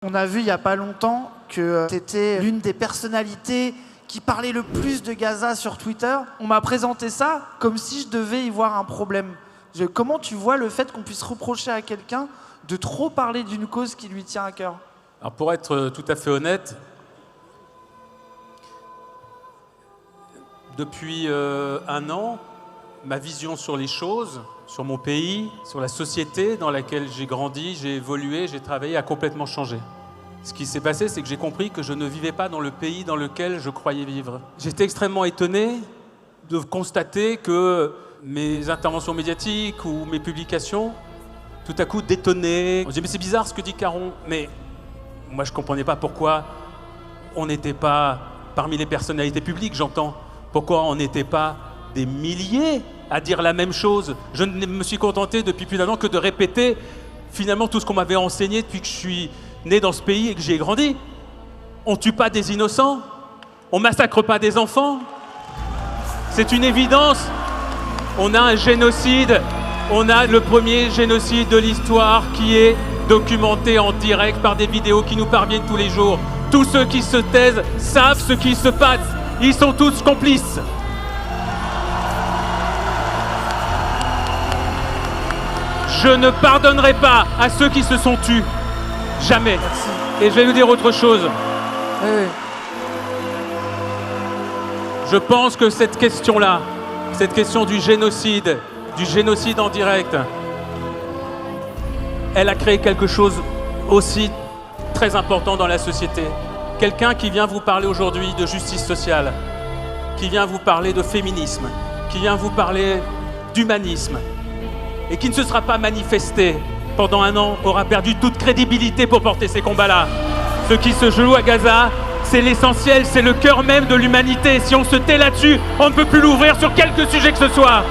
On a vu il n'y a pas longtemps que tu étais l'une des personnalités qui parlait le plus de Gaza sur Twitter. On m'a présenté ça comme si je devais y voir un problème. Comment tu vois le fait qu'on puisse reprocher à quelqu'un de trop parler d'une cause qui lui tient à cœur? Alors pour être tout à fait honnête, depuis un an, ma vision sur les choses, sur mon pays, sur la société dans laquelle j'ai grandi, j'ai évolué, j'ai travaillé, a complètement changé. Ce qui s'est passé, c'est que j'ai compris que je ne vivais pas dans le pays dans lequel je croyais vivre. J'étais extrêmement étonné de constater que mes interventions médiatiques ou mes publications, tout à coup détonnaient. On se dit, mais c'est bizarre ce que dit Caron. Mais moi, je ne comprenais pas pourquoi on n'était pas parmi les personnalités publiques, j'entends. Pourquoi on n'était pas des milliers à dire la même chose. Je ne me suis contenté depuis plus d'un an que de répéter finalement tout ce qu'on m'avait enseigné depuis que je suis né dans ce pays et que j'y ai grandi. On ne tue pas des innocents, on ne massacre pas des enfants. C'est une évidence. On a un génocide, on a le premier génocide de l'histoire qui est documenté en direct par des vidéos qui nous parviennent tous les jours. Tous ceux qui se taisent savent ce qui se passe. Ils sont tous complices. Je ne pardonnerai pas à ceux qui se sont tus. Jamais. Merci. Et je vais vous dire autre chose. Oui. Je pense que cette question-là, cette question du génocide en direct, elle a créé quelque chose aussi très important dans la société. Quelqu'un qui vient vous parler aujourd'hui de justice sociale, qui vient vous parler de féminisme, qui vient vous parler d'humanisme, et qui ne se sera pas manifesté pendant un an, aura perdu toute crédibilité pour porter ces combats-là. Ce qui se joue à Gaza, c'est l'essentiel, c'est le cœur même de l'humanité. Si on se tait là-dessus, on ne peut plus l'ouvrir sur quelque sujet que ce soit.